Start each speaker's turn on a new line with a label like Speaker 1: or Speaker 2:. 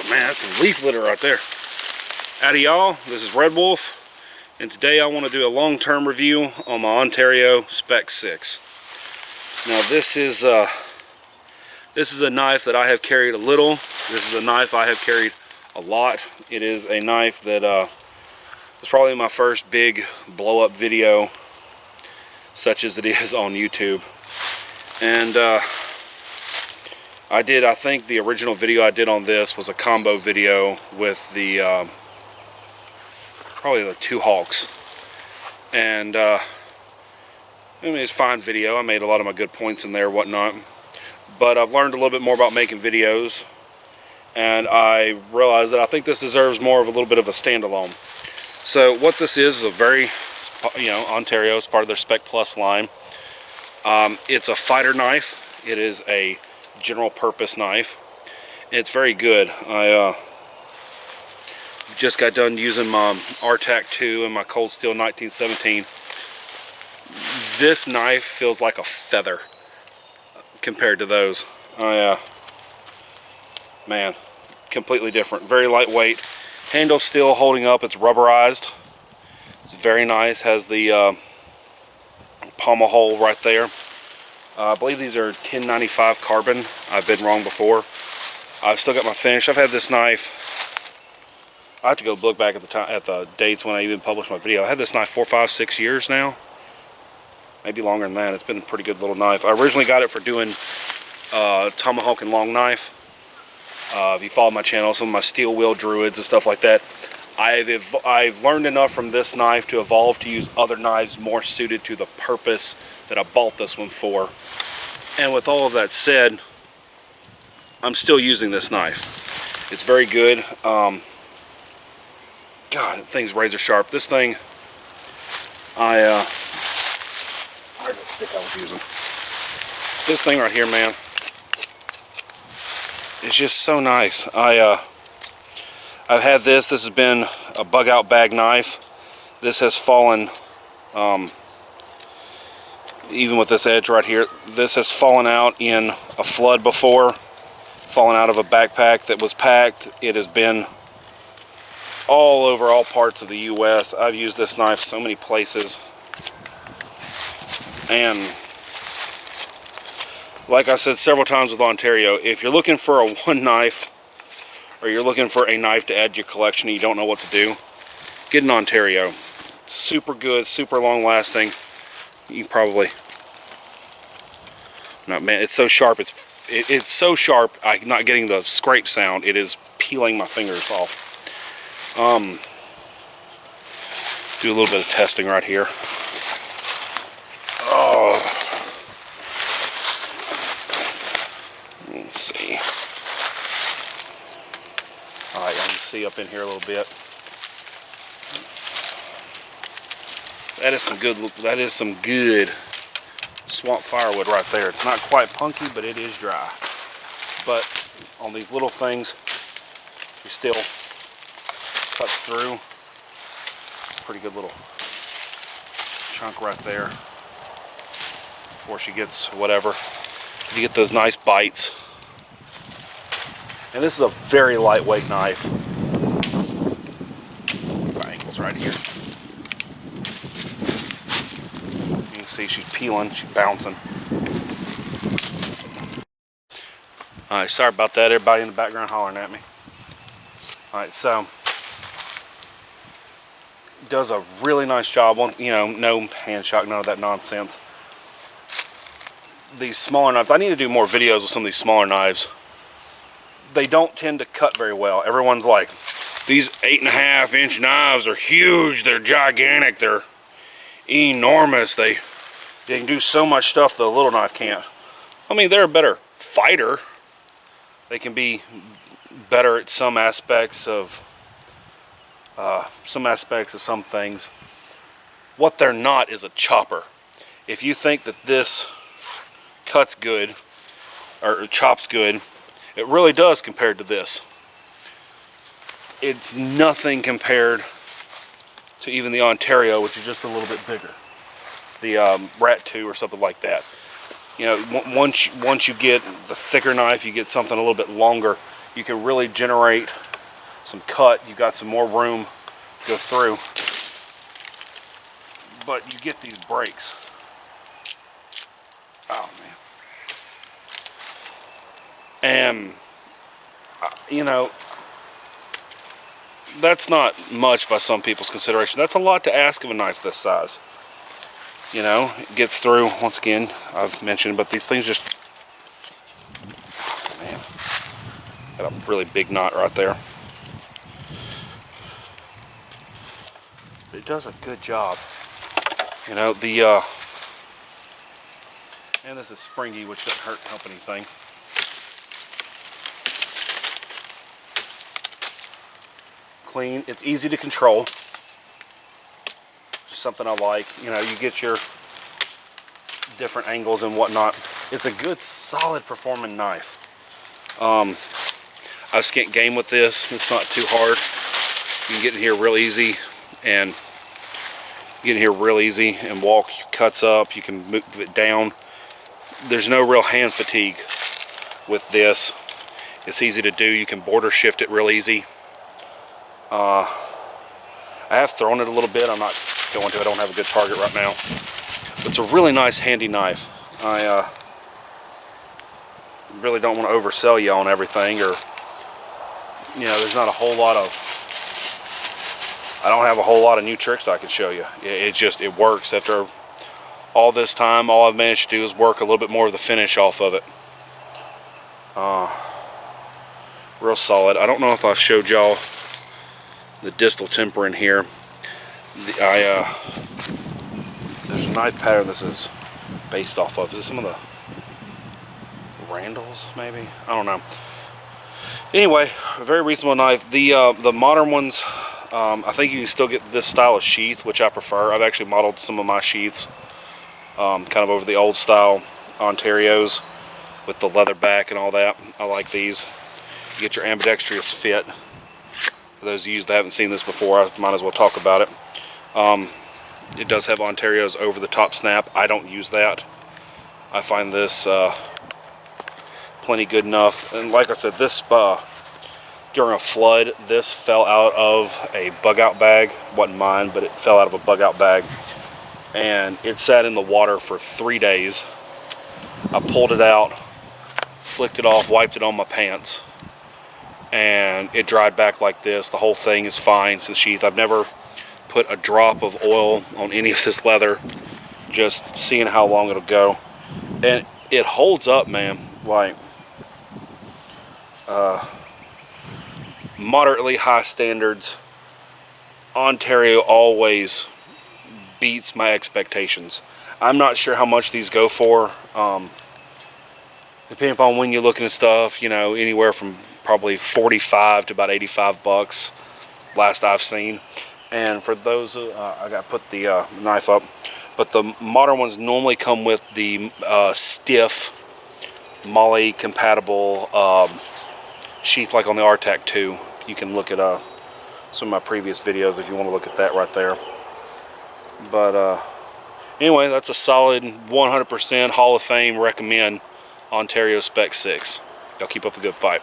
Speaker 1: Oh man, that's some leaf litter right there. Howdy y'all, this is Redwolf, and today I want to do a long-term review on my Ontario Spec 6. Now this is a knife that I have carried a little. This is a knife I have carried a lot. It is a knife that was probably my first big blow-up video, such as it is on YouTube. And I think the original video I did on this was a combo video with the probably the two Hawks, and I mean, it's a fine video. I made a lot of my good points in there, whatnot, but I've learned a little bit more about making videos, and I realized that I think this deserves more of a little bit of a standalone. So what this is a very, Ontario is part of their Spec Plus line. It's a fighter knife. It is a general purpose knife. It's very good. I just got done using my RTAC 2 and my Cold Steel 1917. This knife feels like a feather compared to those. Man, completely different. Very lightweight. Handle still holding up. It's rubberized. It's very nice. Has the pommel hole right there. I believe these are 1095 carbon. I've been wrong before. I've still got my finish. I've had this knife. I have to go look back at the dates when I even published my video. I had this knife 4, 5, 6 years now. Maybe longer than that. It's been a pretty good little knife. I originally got it for doing tomahawk and long knife. If you follow my channel, some of my steel wheel druids and stuff like that. I've learned enough from this knife to evolve to use other knives more suited to the purpose that I bought this one for. And with all of that said, I'm still using this knife. It's very good. God, that thing's razor sharp. This thing, where's the stick I was using? This thing right here, man, it's just so nice. I've had this. This has been a bug out bag knife. This has fallen, even with this edge right here, this has fallen out in a flood before, fallen out of a backpack that was packed. It has been all over all parts of the U.S. I've used this knife so many places. And like I said several times with Ontario, if you're looking for a one knife, or you're looking for a knife to add to your collection and you don't know what to do, get an Ontario. Super good, super long lasting. You probably, no man, it's so sharp. It's so sharp. I'm not getting the scrape sound. It is peeling my fingers off. Do a little bit of testing right here. Oh, let's see. All right, you can see up in here a little bit. That is some good swamp firewood right there. It's not quite punky, but it is dry. But on these little things, you still cuts through. Pretty good little chunk right there. Before she gets whatever, you get those nice bites. And this is a very lightweight knife. Angles right here. You can see she's peeling, she's bouncing. Alright, sorry about that. Everybody in the background hollering at me. Alright, so does a really nice job on, no hand shock, none of that nonsense. These smaller knives, I need to do more videos with some of these smaller knives. They don't tend to cut very well. Everyone's like, these 8.5-inch knives are huge, they're gigantic, they're enormous, they can do so much stuff the little knife can't. I mean, they're a better fighter. They can be better at some aspects of some things. What they're not is a chopper. If you think that this cuts good or chops good, it really does compared to this. It's nothing compared to even the Ontario, which is just a little bit bigger. The Rat 2 or something like that. You know, once you get the thicker knife, you get something a little bit longer, you can really generate some cut. You got some more room to go through, but you get these breaks. Oh man. And you know, that's not much by some people's consideration. That's a lot to ask of a knife this size. You know, it gets through, once again, I've mentioned, but these things just, man, got a really big knot right there. It does a good job. You know, and this is springy, which doesn't help anything. Clean, it's easy to control. Just something I like. You know, you get your different angles and whatnot. It's a good, solid performing knife. I've skint game with this. It's not too hard. You can get in here real easy and walk your cuts up. You can move it down. There's no real hand fatigue with this. It's easy to do. You can border shift it real easy. I have thrown it a little bit. I'm not going to. I don't have a good target right now. But it's a really nice, handy knife. I really don't want to oversell you on everything, or you know, there's not a whole lot of. I don't have a whole lot of new tricks I can show you. It works. After all this time, all I've managed to do is work a little bit more of the finish off of it. Real solid. I don't know if I showed y'all the distal temper in here. There's a knife pattern this is based off of. Is this some of the Randalls, maybe? I don't know. Anyway, a very reasonable knife. The modern ones, I think you can still get this style of sheath, which I prefer. I've actually modeled some of my sheaths kind of over the old style Ontarios with the leather back and all that. I like these. You get your ambidextrous fit. For those of you that haven't seen this before, I might as well talk about it. It does have Ontarios over the top snap. I don't use that. I find this plenty good enough. And like I said, this during a flood, this fell out of a bug out bag. Wasn't mine, but it fell out of a bug out bag. And it sat in the water for 3 days. I pulled it out, flicked it off, wiped it on my pants, and it dried back like this. The whole thing is fine. It's the sheath. I've never put a drop of oil on any of this leather, just seeing how long it'll go. And it holds up, man. Like moderately high standards. Ontario always beats my expectations. I'm not sure how much these go for. Depending upon when you're looking at stuff, you know, anywhere from probably 45 to about 85 bucks last I've seen. And for those, I got to put the knife up, but the modern ones normally come with the stiff Molly compatible sheath, like on the RTAC 2. You can look at some of my previous videos if you want to look at that right there. But anyway, that's a solid 100% Hall of Fame recommend Ontario Spec 6. Y'all keep up the good fight.